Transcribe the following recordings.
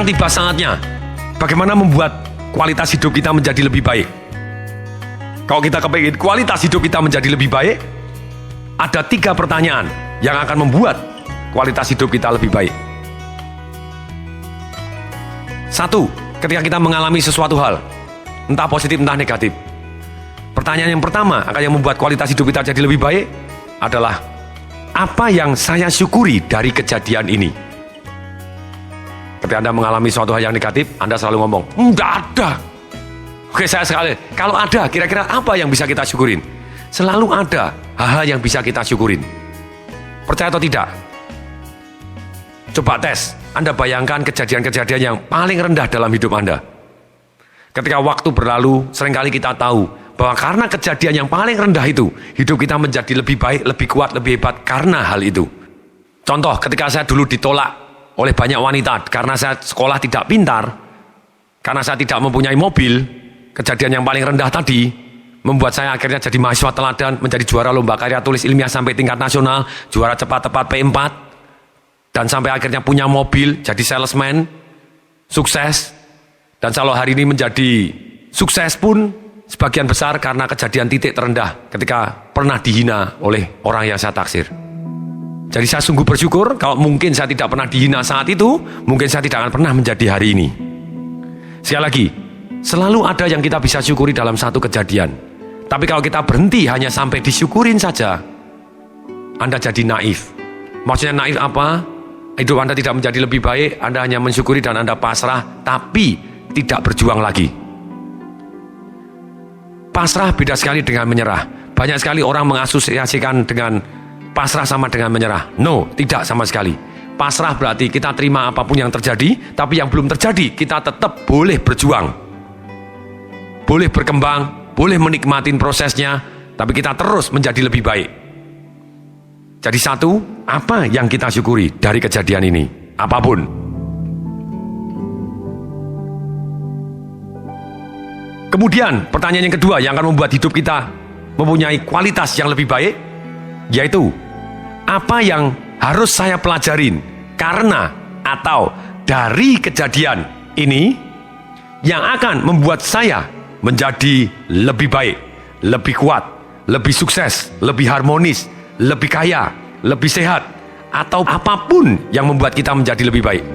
Sekarang tiba saatnya bagaimana membuat kualitas hidup kita menjadi lebih baik. Kalau kita kepingin kualitas hidup kita menjadi lebih baik, ada 3 pertanyaan yang akan membuat kualitas hidup kita lebih baik. 1. Ketika kita mengalami sesuatu hal, entah positif entah negatif, pertanyaan yang pertama yang membuat kualitas hidup kita jadi lebih baik adalah, apa yang saya syukuri dari kejadian ini? Ketika Anda mengalami suatu hal yang negatif, Anda selalu ngomong, enggak ada. Oke, saya sekali, kalau ada, kira-kira apa yang bisa kita syukurin? Selalu ada hal-hal yang bisa kita syukurin. Percaya atau tidak? Coba tes, Anda bayangkan kejadian-kejadian yang paling rendah dalam hidup Anda. Ketika waktu berlalu, seringkali kita tahu bahwa karena kejadian yang paling rendah itu, hidup kita menjadi lebih baik, lebih kuat, lebih hebat karena hal itu. Contoh, ketika saya dulu ditolak oleh banyak wanita karena saya sekolah tidak pintar, karena saya tidak mempunyai mobil, kejadian yang paling rendah tadi membuat saya akhirnya jadi mahasiswa teladan, menjadi juara lomba karya tulis ilmiah sampai tingkat nasional, juara cepat tepat P4, dan sampai akhirnya punya mobil, jadi salesman, sukses. Dan kalau hari ini menjadi sukses pun sebagian besar karena kejadian titik terendah ketika pernah dihina oleh orang yang saya taksir. Jadi saya sungguh bersyukur kalau mungkin saya tidak pernah dihina saat itu, mungkin saya tidak akan pernah menjadi hari ini. Sekali lagi, selalu ada yang kita bisa syukuri dalam satu kejadian. Tapi kalau kita berhenti hanya sampai disyukurin saja, Anda jadi naif. Maksudnya naif apa? Hidup Anda tidak menjadi lebih baik, Anda hanya mensyukuri dan Anda pasrah, tapi tidak berjuang lagi. Pasrah beda sekali dengan menyerah. Banyak sekali orang mengasosiasikan dengan pasrah sama dengan menyerah. No, tidak sama sekali. Pasrah berarti kita terima apapun yang terjadi, tapi yang belum terjadi kita tetap boleh berjuang, boleh berkembang, boleh menikmati prosesnya, tapi kita terus menjadi lebih baik. Jadi 1, apa yang kita syukuri dari kejadian ini? Apapun. Kemudian pertanyaan yang kedua yang akan membuat hidup kita mempunyai kualitas yang lebih baik, yaitu, apa yang harus saya pelajarin karena atau dari kejadian ini yang akan membuat saya menjadi lebih baik, lebih kuat, lebih sukses, lebih harmonis, lebih kaya, lebih sehat, atau apapun yang membuat kita menjadi lebih baik.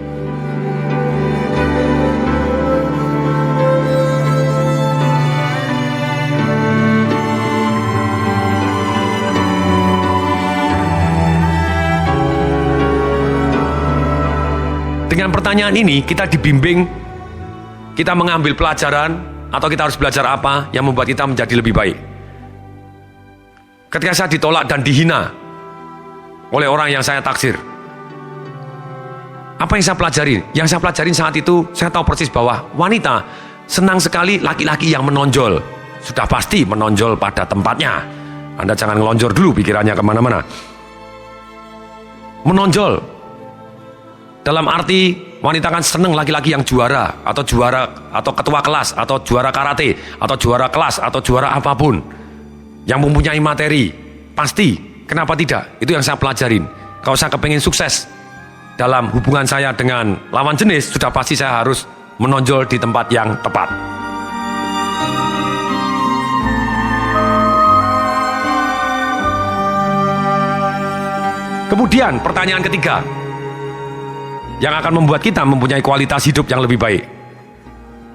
Dengan pertanyaan ini kita dibimbing, kita mengambil pelajaran, atau kita harus belajar apa yang membuat kita menjadi lebih baik. Ketika saya ditolak dan dihina oleh orang yang saya taksir, apa yang saya pelajari? Yang saya pelajarin saat itu, saya tahu persis bahwa wanita senang sekali laki-laki yang menonjol. Sudah pasti menonjol pada tempatnya. Anda jangan ngelonjor dulu pikirannya kemana-mana. Menonjol dalam arti wanita kan senang laki-laki yang juara, atau ketua kelas, atau juara karate, atau juara kelas, atau juara apapun yang mempunyai materi. Pasti, kenapa tidak? Itu yang saya pelajarin. Kalau saya kepengen sukses dalam hubungan saya dengan lawan jenis, sudah pasti saya harus menonjol di tempat yang tepat. Kemudian pertanyaan ketiga yang akan membuat kita mempunyai kualitas hidup yang lebih baik.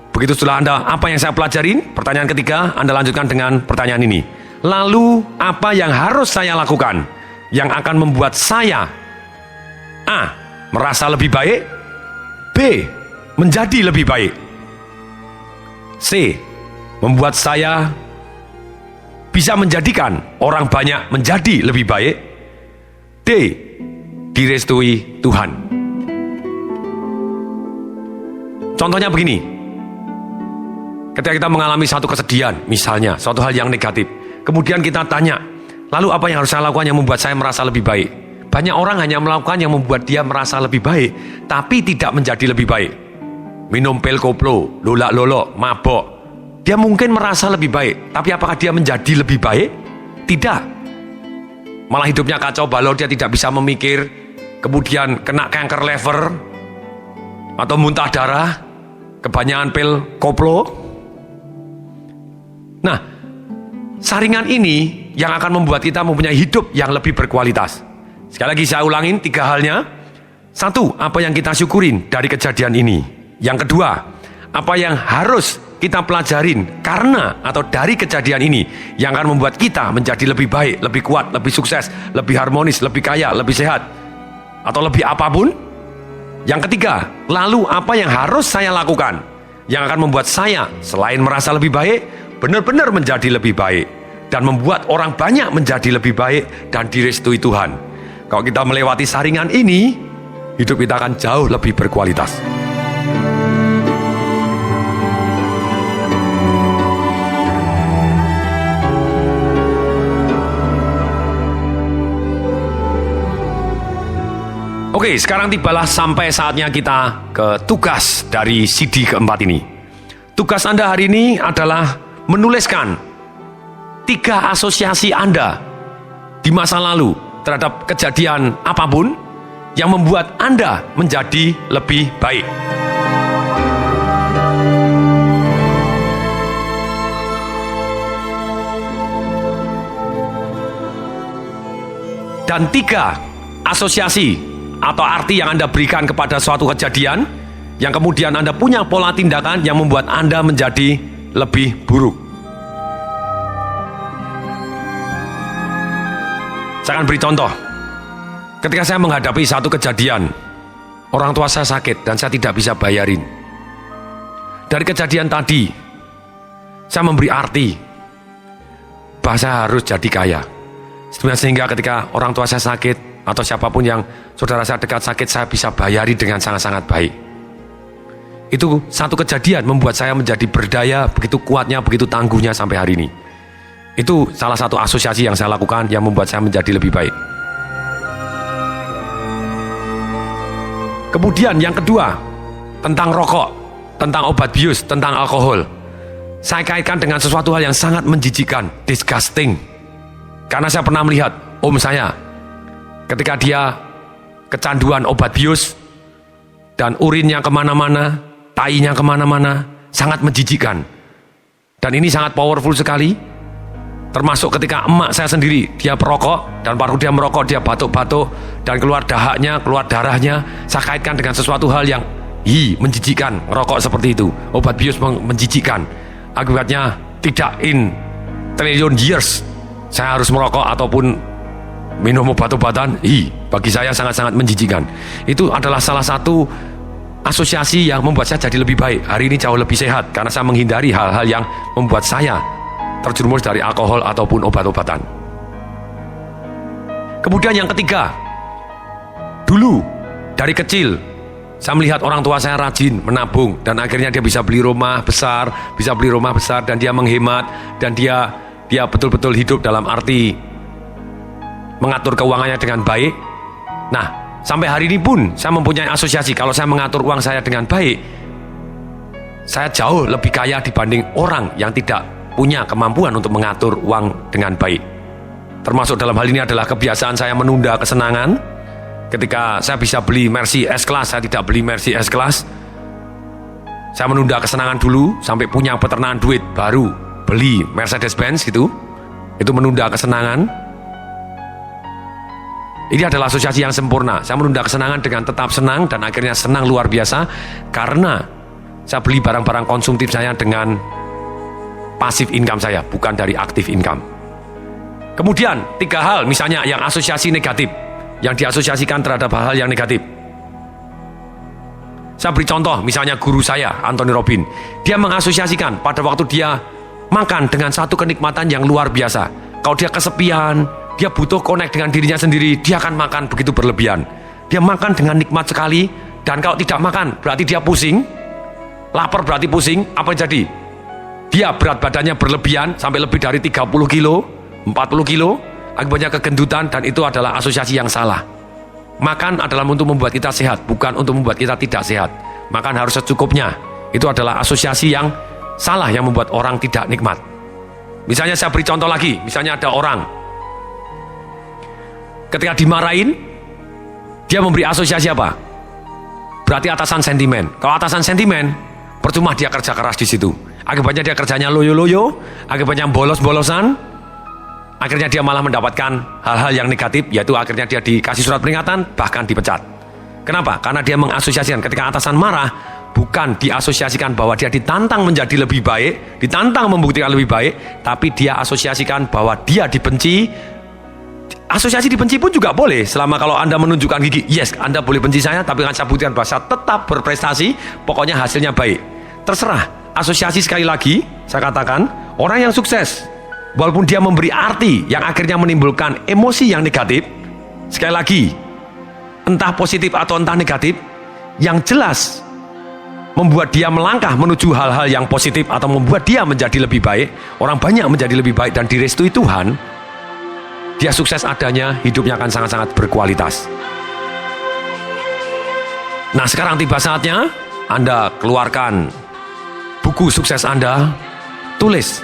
Begitu setelah Anda, apa yang saya pelajarin? Pertanyaan ketiga, Anda lanjutkan dengan pertanyaan ini. Lalu, apa yang harus saya lakukan yang akan membuat saya A. merasa lebih baik, B. menjadi lebih baik, C. membuat saya bisa menjadikan orang banyak menjadi lebih baik, D. direstui Tuhan. Contohnya begini, ketika kita mengalami satu kesedihan, misalnya suatu hal yang negatif, kemudian kita tanya, lalu apa yang harus saya lakukan yang membuat saya merasa lebih baik? Banyak orang hanya melakukan yang membuat dia merasa lebih baik, tapi tidak menjadi lebih baik. Minum pil koplo, lolak-lolok, mabok, dia mungkin merasa lebih baik, tapi apakah dia menjadi lebih baik? Tidak. Malah hidupnya kacau balau, dia tidak bisa memikir, kemudian kena kanker liver, atau muntah darah, kebanyakan pil koplo. Nah, saringan ini yang akan membuat kita mempunyai hidup yang lebih berkualitas. Sekali lagi saya ulangin 3 halnya. 1, apa yang kita syukurin dari kejadian ini. Yang kedua, apa yang harus kita pelajarin karena atau dari kejadian ini yang akan membuat kita menjadi lebih baik, lebih kuat, lebih sukses, lebih harmonis, lebih kaya, lebih sehat, atau lebih apapun. Yang ketiga, lalu apa yang harus saya lakukan yang akan membuat saya selain merasa lebih baik, benar-benar menjadi lebih baik dan membuat orang banyak menjadi lebih baik dan direstui Tuhan. Kalau kita melewati saringan ini, hidup kita akan jauh lebih berkualitas. Oke, sekarang tibalah sampai saatnya kita ke tugas dari CD keempat ini. Tugas Anda hari ini adalah menuliskan 3 asosiasi Anda di masa lalu terhadap kejadian apapun yang membuat Anda menjadi lebih baik. Dan 3 asosiasi atau arti yang Anda berikan kepada suatu kejadian yang kemudian Anda punya pola tindakan yang membuat Anda menjadi lebih buruk. Saya akan beri contoh. Ketika saya menghadapi satu kejadian, orang tua saya sakit dan saya tidak bisa bayarin. Dari kejadian tadi, saya memberi arti bahwa saya harus jadi kaya. Sehingga ketika orang tua saya sakit, atau siapapun yang saudara saya dekat sakit, saya bisa bayari dengan sangat-sangat baik. Itu satu kejadian membuat saya menjadi berdaya, begitu kuatnya, begitu tangguhnya sampai hari ini. Itu salah satu asosiasi yang saya lakukan yang membuat saya menjadi lebih baik. Kemudian yang kedua, tentang rokok, tentang obat bius, tentang alkohol. Saya kaitkan dengan sesuatu hal yang sangat menjijikan, disgusting. Karena saya pernah melihat om saya, ketika dia kecanduan obat bius dan urinnya kemana-mana, tainya kemana-mana, sangat menjijikan. Dan ini sangat powerful sekali. Termasuk ketika emak saya sendiri, dia perokok, dan baru dia merokok, dia batuk-batuk, dan keluar dahaknya, keluar darahnya. Saya kaitkan dengan sesuatu hal yang menjijikan, ngerokok seperti itu. Obat bius menjijikan. Akibatnya tidak in trillion years saya harus merokok ataupun minum obat-obatan, bagi saya sangat-sangat menjijikan. Itu adalah salah satu asosiasi yang membuat saya jadi lebih baik. Hari ini jauh lebih sehat karena saya menghindari hal-hal yang membuat saya terjerumus dari alkohol ataupun obat-obatan. Kemudian yang ketiga, dulu dari kecil saya melihat orang tua saya rajin menabung dan akhirnya dia bisa beli rumah besar, dan dia menghemat dan dia betul-betul hidup dalam arti mengatur keuangannya dengan baik. Nah, sampai hari ini pun saya mempunyai asosiasi. Kalau saya mengatur uang saya dengan baik, saya jauh lebih kaya dibanding orang yang tidak punya kemampuan untuk mengatur uang dengan baik. Termasuk dalam hal ini adalah kebiasaan saya menunda kesenangan. Ketika saya bisa beli Mercy S-Class, saya tidak beli Mercy S-Class. Saya menunda kesenangan dulu sampai punya peternakan duit, baru beli Mercedes-Benz gitu. Itu menunda kesenangan. Ini adalah asosiasi yang sempurna. Saya menunda kesenangan dengan tetap senang dan akhirnya senang luar biasa karena saya beli barang-barang konsumtif saya dengan pasif income saya, bukan dari aktif income. Kemudian 3 hal misalnya yang asosiasi negatif, yang diasosiasikan terhadap hal-hal yang negatif. Saya beri contoh, misalnya guru saya, Anthony Robbins. Dia mengasosiasikan pada waktu dia makan dengan satu kenikmatan yang luar biasa. Kalau dia kesepian, dia butuh connect dengan dirinya sendiri, dia akan makan begitu berlebihan. Dia makan dengan nikmat sekali, dan kalau tidak makan berarti dia pusing. Lapar berarti pusing, apa yang jadi? Dia berat badannya berlebihan sampai lebih dari 30 kilo, 40 kilo, akibatnya kegendutan, dan itu adalah asosiasi yang salah. Makan adalah untuk membuat kita sehat, bukan untuk membuat kita tidak sehat. Makan harus secukupnya. Itu adalah asosiasi yang salah yang membuat orang tidak nikmat. Misalnya saya beri contoh lagi, misalnya ada orang ketika dimarahin, dia memberi asosiasi apa? berarti atasan sentimen. Kalau atasan sentimen, percuma dia kerja keras di situ. Akibatnya dia kerjanya loyo-loyo, akibatnya bolos-bolosan, akhirnya dia malah mendapatkan hal-hal yang negatif, yaitu akhirnya dia dikasih surat peringatan, bahkan dipecat. Kenapa? Karena dia mengasosiasikan ketika atasan marah, bukan diasosiasikan bahwa dia ditantang menjadi lebih baik, ditantang membuktikan lebih baik, tapi dia asosiasikan bahwa dia dibenci. Asosiasi dibenci pun juga boleh, selama kalau Anda menunjukkan gigi, yes, Anda boleh benci saya, tapi akan saya buktikan bahwa saya tetap berprestasi, pokoknya hasilnya baik. Terserah. Asosiasi sekali lagi, saya katakan, orang yang sukses, walaupun dia memberi arti yang akhirnya menimbulkan emosi yang negatif, sekali lagi, entah positif atau entah negatif, yang jelas membuat dia melangkah menuju hal-hal yang positif atau membuat dia menjadi lebih baik, orang banyak menjadi lebih baik dan direstui Tuhan, dia sukses adanya, hidupnya akan sangat-sangat berkualitas. Nah, sekarang tiba saatnya Anda keluarkan buku sukses Anda, tulis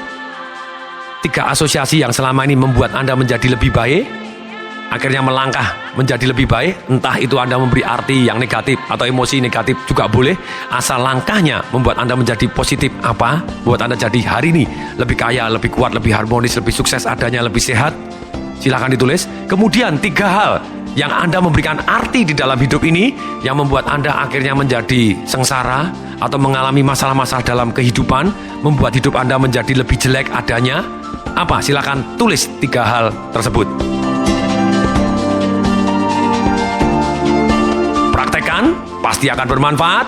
3 asosiasi yang selama ini membuat Anda menjadi lebih baik, akhirnya melangkah menjadi lebih baik. Entah itu Anda memberi arti yang negatif atau emosi negatif juga boleh, asal langkahnya membuat Anda menjadi positif. Apa? Buat Anda jadi hari ini lebih kaya, lebih kuat, lebih harmonis, lebih sukses adanya, lebih sehat. Silahkan ditulis. Kemudian 3 hal yang Anda memberikan arti di dalam hidup ini yang membuat Anda akhirnya menjadi sengsara atau mengalami masalah-masalah dalam kehidupan, membuat hidup Anda menjadi lebih jelek adanya. Apa? Silakan tulis 3 hal tersebut. Praktekkan, pasti akan bermanfaat.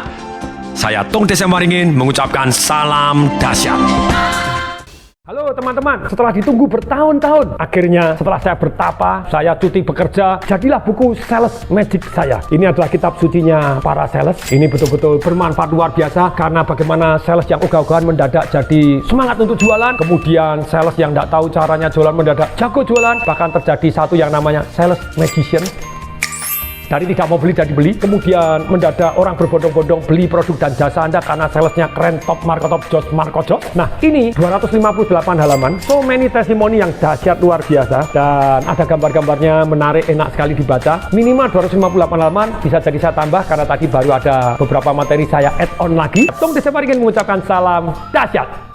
Saya Tung Desem Waringin mengucapkan salam dahsyat. Halo teman-teman, setelah ditunggu bertahun-tahun, akhirnya setelah saya bertapa, saya cuti bekerja, jadilah buku Sales Magic saya. Ini adalah kitab sucinya para sales. Ini betul-betul bermanfaat luar biasa, karena bagaimana sales yang ogah-ogahan mendadak jadi semangat untuk jualan, kemudian sales yang tidak tahu caranya jualan mendadak jago jualan, bahkan terjadi satu yang namanya Sales Magician. Dari tidak mau beli jadi beli, kemudian mendadak orang berbondong-bondong beli produk dan jasa Anda karena salesnya keren, top marko, top jos marko jos. Nah, ini 258 halaman, so many testimoni yang dahsyat luar biasa, dan ada gambar-gambarnya menarik, enak sekali dibaca. Minimal 258 halaman, bisa jadi saya tambah karena tadi baru ada beberapa materi saya add on lagi. Tung Desem Waringin mengucapkan salam dahsyat.